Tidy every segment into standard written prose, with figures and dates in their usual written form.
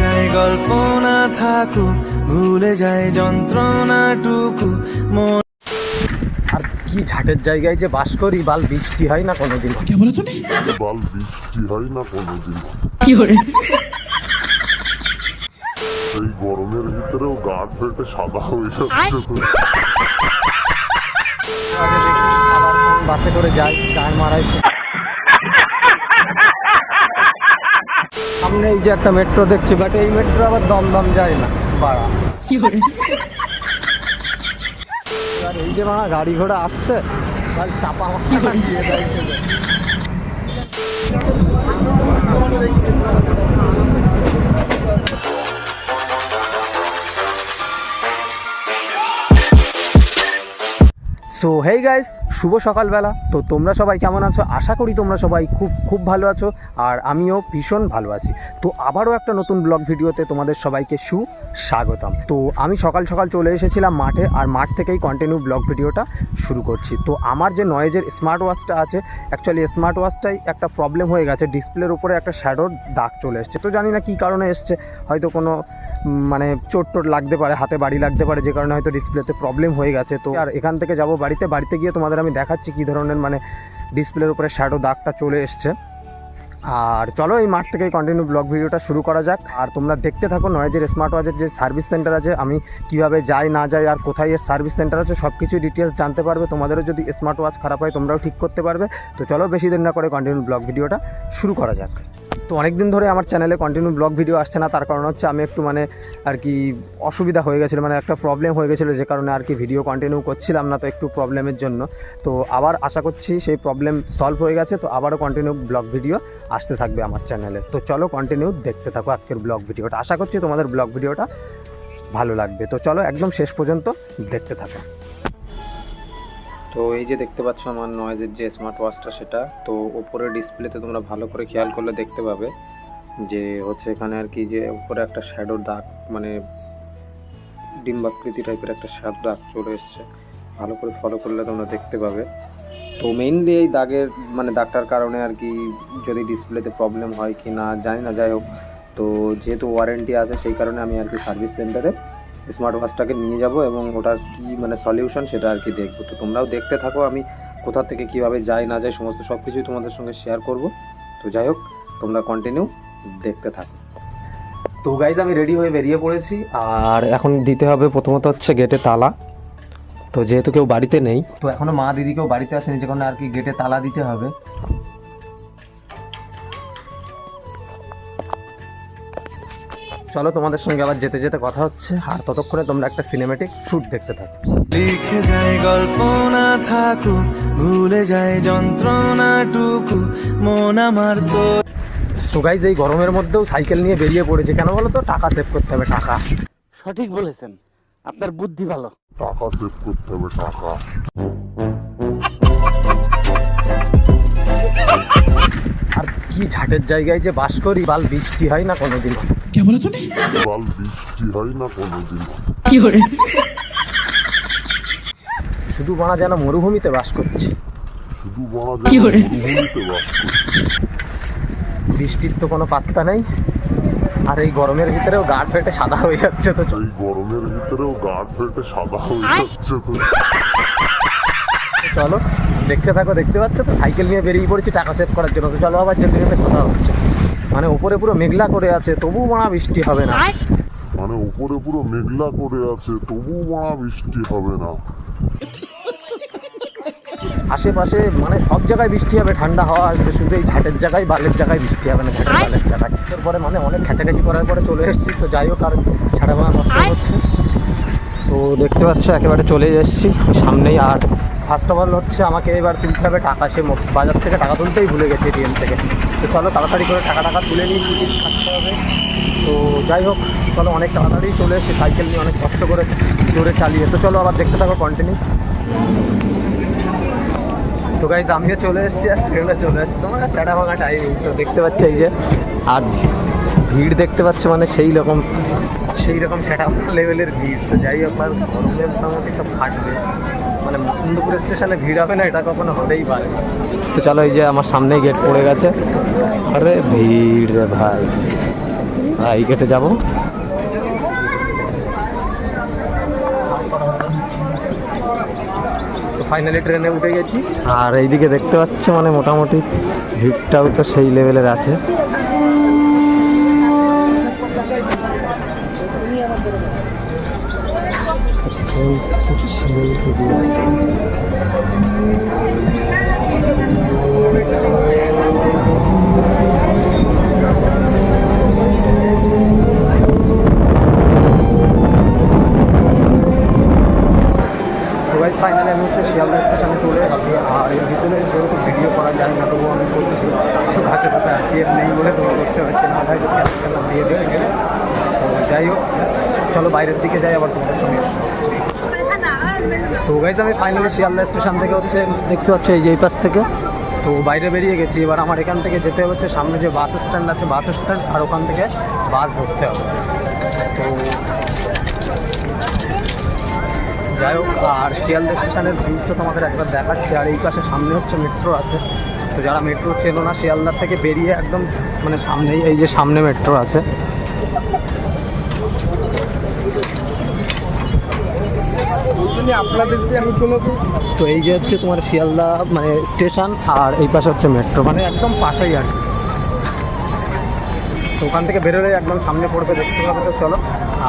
যায় গল্প না থাকুক, ভুলে যায় যন্ত্রণাটুকু মন। আর কি ঝাটের জায়গায় যে বাস করি, বাল বৃষ্টি হয় না কোনোদিন। বাল বৃষ্টি হয় না কোনোদিন। এই গরমের ভিতরেও গা ফেটে সাদা হয়ে যাচ্ছে। বাসে করে যাই, গায়ে মারাই। সামনে এই যে একটা মেট্রো দেখছি, বাট এই মেট্রো আবার দমদম যায় না, বাড়া। আর এই যে বাড়া গাড়ি ঘোড়া আসছে, চাপা দিয়ে দেয়। সো হেই গাইস, শুভ সকালবেলা। তো তোমরা সবাই কেমন আছো? আশা করি তোমরা সবাই খুব ভালো আছো, আর আমিও ভীষণ ভালো আছি। তো আবারও একটা নতুন ব্লগ ভিডিওতে তোমাদের সবাইকে সুস্বাগতম। তো আমি সকাল সকাল চলে এসেছিলাম মাঠে, আর মাঠ থেকেই কন্টিনিউ ব্লগ ভিডিওটা শুরু করছি। তো আমার যে নয়েজের স্মার্ট ওয়াচটা আছে, অ্যাকচুয়ালি স্মার্ট ওয়াচটাই একটা প্রবলেম হয়ে গেছে, ডিসপ্লের উপরে একটা শ্যাডোর দাগ চলে এসছে। তো জানি না কী কারণে এসছে, হয়তো কোনো মানে চোট লাগতে পারে, হাতে বাড়ি লাগতে পারে, যে কারণে হয়তো ডিসপ্লেতে প্রবলেম হয়ে গেছে। তো আর এখান থেকে যাব বাড়িতে গিয়ে তোমাদের আমি দেখাচ্ছি কী ধরনের মানে ডিসপ্লের উপরে শ্যাডো দাগটা চলে এসছে। আর চলো এই মাঠ থেকেই কন্টিনিউ ব্লগ ভিডিওটা শুরু করা যাক। আর তোমরা দেখতে থাকো নয়েজের স্মার্ট ওয়াচের যে সার্ভিস সেন্টার আছে, আমি কিভাবে যাই না যাই আর কোথায় এর সার্ভিস সেন্টার আছে সব কিছু ডিটেলস জানতে পারবে। তোমাদেরও যদি স্মার্ট ওয়াচ খারাপ হয় তোমরাও ঠিক করতে পারবে। তো চলো বেশি দেরি না করে কন্টিনিউ ব্লগ ভিডিওটা শুরু করা যাক। তো অনেক দিন ধরে আমার চ্যানেলে কন্টিনিউ ব্লগ ভিডিও আসছে না, তার কারণ হচ্ছে আমি একটু মানে আর কি অসুবিধা হয়ে গেছিলো, মানে একটা প্রবলেম হয়ে গেছিলো, যে কারণে আর কি ভিডিও কন্টিনিউ করছিলাম না। তো একটু প্রবলেমের জন্য, তো আবার আশা করছি সেই প্রবলেম সলভ হয়ে গেছে, তো আবারও কন্টিনিউ ব্লগ ভিডিও আসতে থাকবে আমার চ্যানেলে। তো চলো কন্টিনিউ দেখতে থাকো আজকের ব্লগ ভিডিওটা। আশা করছি তোমাদের ব্লগ ভিডিওটা ভালো লাগবে। তো চলো একদম শেষ পর্যন্ত দেখতে থাকো। তো এই যে দেখতে পাচ্ছ আমার নয়েজের যে স্মার্ট ওয়াচটা, সেটা তো ওপরে ডিসপ্লেতে তোমরা ভালো করে খেয়াল করলে দেখতে পাবে যে হচ্ছে এখানে আর কি যে উপরে একটা শ্যাডোর দাগ, মানে ডিম্বাকৃতি টাইপের একটা শ্যাডো দাগ চলে এসছে। ভালো করে ফলো করলে তোমরা দেখতে পাবে। তো মেইনলি এই দাগের মানে দাগটার কারণে আর কি যদি ডিসপ্লেতে প্রবলেম হয় কি না জানি না, যাই হোক, তো যেহেতু ওয়ারেন্টি আছে সেই কারণে আমি আর কি সার্ভিস সেন্টারে স্মার্ট ওয়াচটাকে নিয়ে যাব এবং ওটার কি মানে সলিউশন সেটা আর কি দেখবো। তো তোমরাও দেখতে থাকো, আমি কোথা থেকে কিভাবে যাই না যাই সমস্ত সব কিছুই তোমাদের সঙ্গে শেয়ার করব। তো যাই হোক, তোমরা কন্টিনিউ দেখতে থাকো। তো গাইজ আমি রেডি হয়ে বেরিয়ে পড়েছি, আর এখন দিতে হবে প্রথমত হচ্ছে গেটে তালা। তো যেহেতু কেউ বাড়িতে নেই, তো এখনও মা দিদি কেউ বাড়িতে আসেনি, যে কারণে আর কি গেটে তালা দিতে হবে। চলো তোমাদের সঙ্গে আবার যেতে যেতে কথা হচ্ছে, আর ততক্ষণে তোমরা একটা সিনেমেটিক শ্যুট দেখতে থাকো। লিখে যায় গল্প না থাকুক, ভুলে যায় যন্ত্রণাটুকু মন আমার। তো গাইজ এই গরমের মধ্যেও সাইকেল নিয়ে বেরিয়ে পড়েছে, কেন বলো তো? টাকা সেভ করতে হবে, টাকা। সঠিক বলেছেন, আপনার বুদ্ধি ভালো। টাকা সেভ করতে হবে, টাকা। আর কি ঝাটের জায়গায় যে বাস করি, বাল বৃষ্টি হয় না কোনোদিন। বাল বৃষ্টি হয় না কোনোদিন। শুধু মানা যেন মরুভূমিতে বাস করছি, শুধু বলা যায় মরুভূমিতে বাস করছে। বৃষ্টির তো কোনো পাত্তা নেই, আর এই গরমের ভিতরেও গা ফেটে সাদা হয়ে যাচ্ছে। তো এই গরমের ভিতরেও গা ফেটে সাদা হয়ে যাচ্ছে। তো চলো দেখতে থাকো। দেখতে পাচ্ছ তো সাইকেল নিয়ে বেরিয়ে পড়েছি টাকা সেভ করার জন্য। তো চলো আবার যেতে যেতে কথা হচ্ছে। মানে উপরে পুরো মেঘলা করে আছে, তবু মানা বৃষ্টি হবে না। মানে উপরে পুরো মেঘলা করে আছে, তবু মানা বৃষ্টি হবে না। আশেপাশে মানে সব জায়গায় বৃষ্টি হবে, ঠান্ডা হাওয়া আসবে, শুধু এই ঝাটের জায়গায় বালের জায়গায় বৃষ্টি হবে না, ঝাটের বালের জায়গায়। তারপরে মানে অনেক খেঁচাখেঁচি করার পরে চলে এসেছি। তো যাই হোক, আর ছাড়া ভাড়া নষ্ট হচ্ছে। তো দেখতে পাচ্ছ একেবারে চলে এসেছি সামনেই। আর ফার্স্ট অফ অল হচ্ছে আমাকে এবার তুলতে হবে টাকা। সে বাজার থেকে টাকা তুলতেই ভুলে গেছে এটিএম থেকে। তো চলো তাড়াতাড়ি করে টাকা তুলে নিয়ে টিকিট কাটতে হবে। তো যাই হোক, চলো অনেক তাড়াতাড়ি চলে এসেছি সাইকেল নিয়ে, অনেক কষ্ট করে জোরে চালিয়ে। তো চলো আবার দেখতে থাকো কন্টিনিউ। তো গাইজ আমিও চলে এসেছি, আর ট্রেনে চলে এসেছি। তোমার চাটা ভাঙা টাইম। তো দেখতে পাচ্ছ এই যে, আর ভিড় দেখতে পাচ্ছ মানে সেই রকম সেটা লেভেলের ভিড়। তো যাই হোক, আর গরমে মোটামুটি সব ফাটবে। মানে মুকুন্দপুর স্টেশনে ভিড় হবে না, এটা কখনো হতেই পারে। তো চলো, এই যে আমার সামনেই গেট পড়ে গেছে। আরে ভিড় রে ভাই, এই গেটে যাব। তো ফাইনালি ট্রেনে উঠে গেছি। আর এইদিকে দেখতে পাচ্ছ মানে মোটামুটি ভিড়টাও তো সেই লেভেলের আছে। ফাইনালি আমি হচ্ছে শিয়ালদা স্টেশনে চলে আসি। আর এর ভিতরে যেহেতু ভিডিও করা যায় না, তবুও আমি করছি। ঘাটে পাশে আছি, এর নেই বলে তোমরা করতে হচ্ছে না, ভাই খেলা দিয়ে দেবে। তো যাই হোক, চলো বাইরের দিকে যাই, আবার তোমাদের সঙ্গে। তো গাইজ আমি ফাইনালি শিয়ালদা স্টেশন থেকে হচ্ছে দেখতে পাচ্ছি এই যে এই পাশ থেকে তো বাইরে বেরিয়ে গেছি। এবার আমার এখান থেকে যেতে হচ্ছে সামনে যে বাস স্ট্যান্ড আছে, বাস স্ট্যান্ড, আর ওখান থেকে বাস ধরতে হবে। তো যাই হোক, আর শিয়ালদা স্টেশনের ভিউজ তো তোমাদের একবার দেখাচ্ছি। আর এই পাশে সামনে হচ্ছে মেট্রো আছে। তো যারা মেট্রো চেনো না, শিয়ালদার থেকে বেরিয়ে একদম মানে সামনেই এই যে সামনে মেট্রো আছে। আপনাদেরকে আমি চলে, তো এই যে হচ্ছে তোমার শিয়ালদা মানে স্টেশন, আর এই পাশে হচ্ছে মেট্রো, মানে একদম পাশেই আর কি। তো ওখান থেকে বেরোলে একদম সামনে পড়বে, দেখতে পাবে। তো চলো,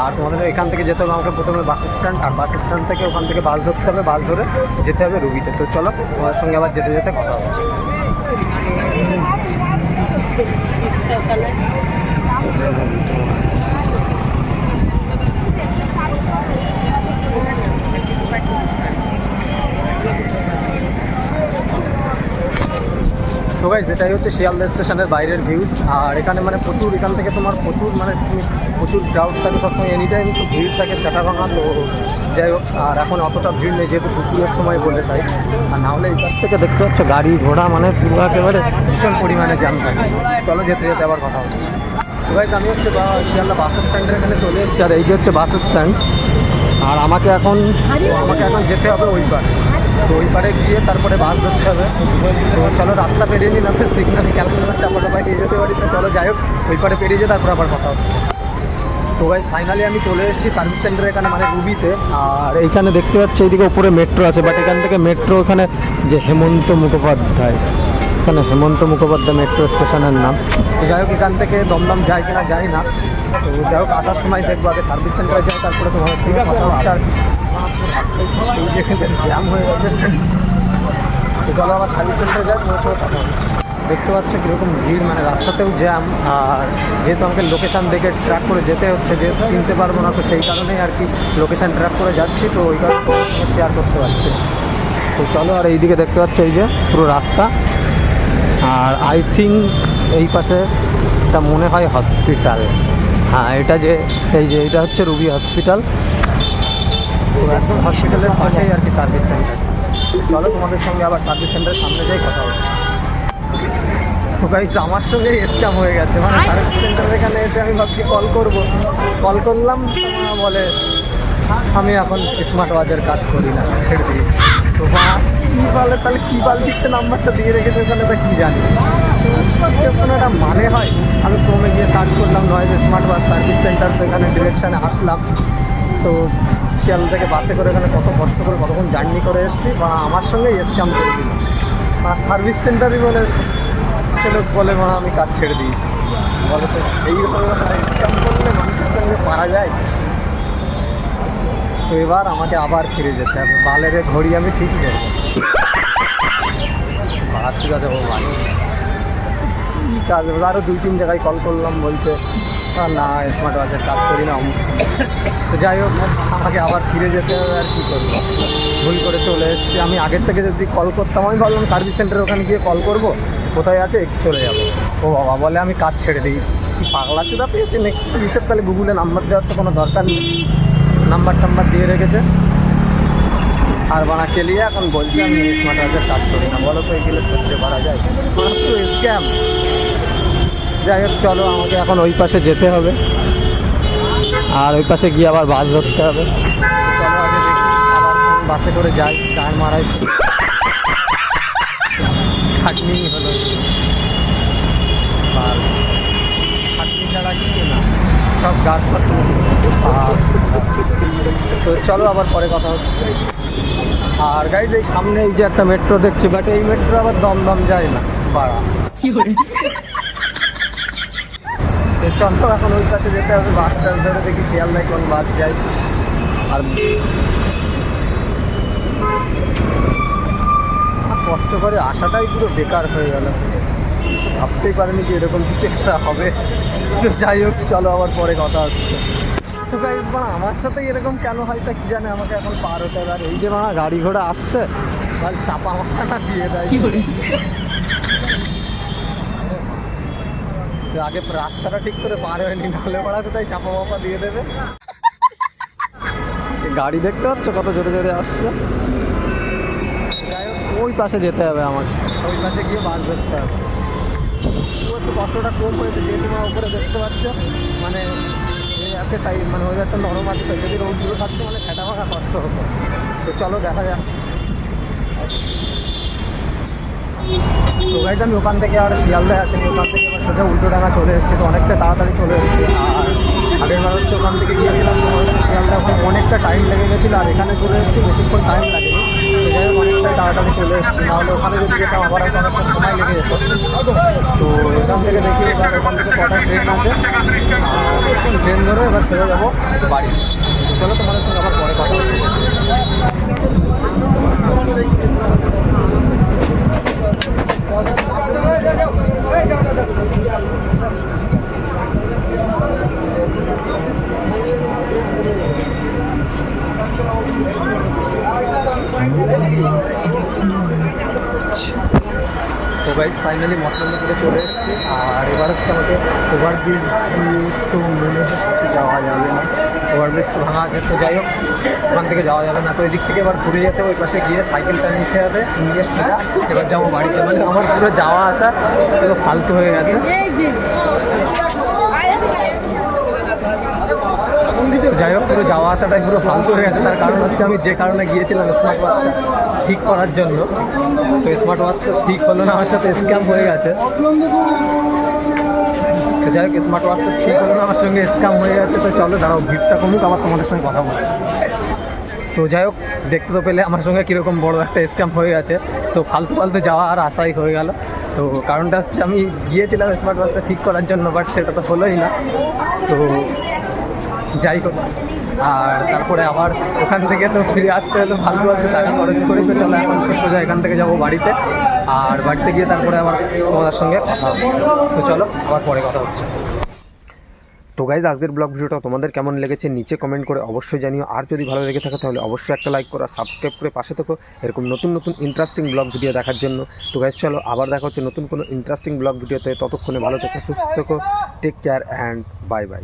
আর তোমাদের এখান থেকে যেতে হবে আমাকে প্রথমে বাস স্ট্যান্ড, আর বাস স্ট্যান্ড থেকে ওখান থেকে বাস ধরতে হবে, বাস ধরে যেতে হবে রুবিতে। তো চলো তোমাদের সঙ্গে আবার যেতে যেতে কথা হচ্ছে। তো গাইস, এটাই হচ্ছে শিয়ালদা স্টেশনের বাইরের ভিউজ। আর এখানে মানে প্রচুর, এখান থেকে তোমার প্রচুর মানে প্রচুর ক্রাউড থাকে সবসময়, এনি টাইম তো ভিড় থাকে সেটা ভাঙা। তো যাই হোক, আর এখন অতটা ভিড় নেই যেহেতু দুপুরের সময় বলে তাই। আর না হলে এই কাছ থেকে দেখতে হচ্ছে গাড়ি ঘোড়া মানে পুরো একেবারে ভীষণ পরিমাণে জ্যাম থাকে। চলো যেতে যেতে আবার কথা হচ্ছে। তো গাইস, আমি হচ্ছে শিয়ালদা বাস স্ট্যান্ডের এখানে চলে এসেছি। আর এই যে হচ্ছে বাস স্ট্যান্ড, আর আমাকে এখন যেতে হবে ওই পার। তো ওই পারে গিয়ে তারপরে বাস ধরতে হবে। তো চলো, রাস্তা পেরিয়ে নিলাম, সিগনাল ক্যালকুলেটার চাপাটা পাই নিয়ে যেতে পারি। তো চলো যাই হোক, ওই পারে পেরিয়ে যেয়ে তারপর আবার কথা হচ্ছে। তো ভাই ফাইনালি আমি চলে এসেছি সার্ভিস সেন্টার এখানে মানে রুবিতে। আর এইখানে দেখতে পাচ্ছি এইদিকে উপরে মেট্রো আছে, বাট এখান থেকে মেট্রো এখানে যে হেমন্ত মুখোপাধ্যায়, এখানে হেমন্ত মুখোপাধ্যায় মেট্রো স্টেশনের নাম। তো যাই হোক, এখান থেকে দমদম যায় কিনা যায় না। তো যাই হোক, আসার সময় দেখবো, আগে সার্ভিস সেন্টারে যাই, তারপরে তোমার ঠিক আছে জ্যাম হয়ে গেছে। তো চলো আবার সার্ভিস সেন্টারে যাই, তোমার সঙ্গে কথা হচ্ছে। দেখতে পাচ্ছ কীরকম ভিড়, মানে রাস্তাতেও জ্যাম। আর যেহেতু আমাকে লোকেশান দেখে ট্র্যাক করে যেতে হচ্ছে, যেহেতু চিনতে পারবো না, তো সেই কারণেই আর কি লোকেশান ট্র্যাক করে যাচ্ছি। তো ওই কারণে শেয়ার করতে পারছি। তো চলো, আর এইদিকে দেখতে পাচ্ছ এই যে পুরো রাস্তা। আর আই থিঙ্ক এই পাশে এটা মনে হয় হসপিটাল। হ্যাঁ, এটা যে এই যে এটা হচ্ছে রুবি হসপিটাল। হসপিটালের পাশেই আর কি সার্ভিস সেন্টার। চলো তোমাদের সঙ্গে আবার সার্ভিস সেন্টারের সামনে যাই কথা হচ্ছে। তো গাইস, আমার সঙ্গে স্ক্যাম হয়ে গেছে। মানে সার্ভিস সেন্টারের এখানে এসে আমি ভাবছি কল করলাম, তোমরা বলে আমি এখন স্মার্ট ওয়াচের কাজ করি না, ছেড়ে দিই। তো কী বলে, তাহলে কী বালতিতে নাম্বারটা দিয়ে রেখেছে ওখানে, তা কী জানি কোনো একটা মানে হয়। আমি ক্রমে গিয়ে সার্চ করলাম noise smart watch service centre. তো এখানে ডিরেকশানে আসলাম। তো শিয়ালদা থেকে বাসে করে এখানে কত কষ্ট করে কতক্ষণ জার্নি করে এসেছি, বা আমার সঙ্গে স্ক্যাম করে দিল। আর সার্ভিস সেন্টারই বলে সে লোক বলে মা আমি কাজ ছেড়ে দিই। বলে তো এইরকম স্ক্যাম করলে মানুষের সঙ্গে পারা যায়। তো এবার আমাকে আবার ফিরে যেতে হবে। বালের ঘড়ি আমি ঠিকই করবো। আচ্ছা যাবো ভাই, কী কাজ? আরও 2-3 জায়গায় কল করলাম, বলছে না স্মার্ট ওয়াচের কাজ করি না। তো যাই হোক, আমাকে আবার ফিরে যেতে হবে। আর কী করবো, ভুল করে চলে এসেছি। আমি আগের থেকে যদি কল করতাম, আমি ভাবলাম সার্ভিস সেন্টারে ওখানে গিয়ে কল করবো, কোথায় আছে একটু চলে যাবো। ও বাবা, বলে আমি কাজ ছেড়ে দিই। কি পাগলা চোদা পেয়েছি নাকি হিসেব? তাহলে গুগলে নাম্বার দেওয়ার তো কোনো দরকার নেই, নাম্বার দিয়ে রেখেছে। আর বানা কেলিয়ে এখন বলছি আমি স্মার্ট ওয়াচের কাজ করি না। বলো তো এগুলো করতে পারা যায়? তো স্ক্যাম। যাই হোক, চলো আমাকে এখন ওই পাশে যেতে হবে, আর ওই পাশে গিয়ে আবার বাস ধরতে হবে। চলো আগে দেখি আবার বাসে করে যাই। টাইম মারাই খাটনি হলো, আর খাটনি ছাড়া কিছু না, সব গাছপালা। তো চলো আবার পরে কথা হচ্ছে। আর গাইজ এই সামনে এই যে একটা মেট্রো দেখছি, বাট এই মেট্রো আবার দমদম যায় না, বাড়া। তো চলো এখন ওই পাশে যেতে হবে, বাসটা ধরে দেখি খেয়াল নাই কোন বাস যায়। আর কষ্ট করে আসাটাই পুরো বেকার হয়ে গেল, ভাবতেই পারিনি যে এরকম কিছু একটা হবে। তো যাই হোক, চলো আবার পরে কথা হচ্ছে। তো গাইজ মা আমার সাথে এরকম কেন হয় তা কি জানে, আমাকে এখন পার হতে হবে। আর এই যে মা গাড়ি ঘোড়া আসছে, আর চাপা মাথা দিয়ে দেয়। তো আগে রাস্তাটা ঠিক করে পার হয়নি, নাহলে পড়া কোথায় চাপা মাপা দিয়ে দেবে। গাড়ি দেখতে পাচ্ছ কত জোরে জোরে আসছে। যাই হোক, ওই পাশে যেতে হবে আমাকে, ওই পাশে গিয়ে বাস ধরতে হবে। একটু কষ্টটা কম হয়েছে, যেহেতু মা উপরে দেখতে পাচ্ছ, মানে আছে তাই, মানে ওই একটা নরম আছে, তো যদি রোদগুলো থাকতো মানে ফেটা ফাঁকা কষ্ট হতো। তো চলো দেখা যাক। তো গাইজ আমি ওখান থেকে আর শিয়ালদায় আসেনি, ওখান থেকে এবার সোজা উল্টোডাঙা চলে এসেছি। তো অনেকটা তাড়াতাড়ি চলে এসেছি। আর আগের বার হচ্ছে ওখান থেকে গিয়েছিলাম, তো শিয়ালদা ওখানে অনেকটা টাইম লেগে গেছিলো, আর এখানে চলে এসেছি বেশিক্ষণ টাইম লাগেনি। তো যাই হোক, অনেকটাই তাড়াতাড়ি চলে এসেছি, নাহলে ওখানে যদি যেতাম আবার হয়তো অনেকটা সময় লেগে যেত। তো এখান থেকে দেখি এবার ওখান থেকে কটা ট্রেন আছে, আর ট্রেন ধরে এবার চলে যাবো বাড়ি। তো চলো তোমাদের সঙ্গে আবার পরে কথা হচ্ছে। তো গাইজ ফাইনালি মসলানপুরে চলে এসেছি। আর এবার হচ্ছে আমাকে ওভারব্রিজ তো মেনে যাওয়া যাবে না, ওভারব্রিজ তো ভাঙা আছে। তো যাই হোক, ওখান থেকে যাওয়া যাবে না, তো ওই দিক থেকে এবার ঘুরে যেতে, ওই পাশে গিয়ে সাইকেলটা নিতে হবে, নিয়ে সোজা এবার যাবো বাড়িতে। মানে আমার পুরো যাওয়া আসা পুরো ফালতু হয়ে গেছে। যাই হোক, পুরো যাওয়া আসাটাই পুরো ফালতু হয়ে গেছে। তার কারণ হচ্ছে আমি যে কারণে গিয়েছিলাম স্মার্ট ওয়াচটা ঠিক করার জন্য, তো স্মার্ট ওয়াচটা ঠিক হলো না, আমার সাথে স্ক্যাম হয়ে গেছে। তো যাই হোক, স্মার্ট ওয়াচটা ঠিক হলো না, আমার সঙ্গে স্ক্যাম হয়ে গেছে। তো চলো দাঁড়াও, ভিড়টা কমুক, আবার তোমাদের সঙ্গে কথা বলবো। তো যাই হোক, দেখতে তো পেলে আমার সঙ্গে কীরকম বড় একটা স্ক্যাম হয়ে গেছে। তো ফালতু ফালতু যাওয়া আর আশাই হয়ে গেল। তো কারণটা হচ্ছে আমি গিয়েছিলাম স্মার্ট ওয়াচটা ঠিক করার জন্য, বাট সেটা তো হলোই না। তো যাই হোক, আর তারপরে আবার ওখান থেকে তো ফিরে আসতে হলে ফালতু ফালতু টাকা খরচ করি। তো চলো এখন তো সোজা এখান থেকে যাবো বাড়িতে, আর বাড়িতে গিয়ে তারপরে আবার তোমাদের সঙ্গে কথা হচ্ছে। তো চলো আবার পরে কথা হচ্ছে। তো গাইজ আজকের ব্লগ ভিডিওটা তোমাদের কেমন লেগেছে নিচে কমেন্ট করে অবশ্যই জানিও। আর যদি ভালো লেগে থাকে তাহলে অবশ্যই একটা লাইক করো, সাবস্ক্রাইব করে পাশে থেকো এরকম নতুন নতুন ইন্টারেস্টিং ব্লগ ভিডিও দেখার জন্য। তো গাইজ চলো আবার দেখা হচ্ছে নতুন কোনো ইন্টারেস্টিং ব্লগ ভিডিওতে। ততক্ষণে ভালো থেকো, সুস্থ থেকো, take care and bye by.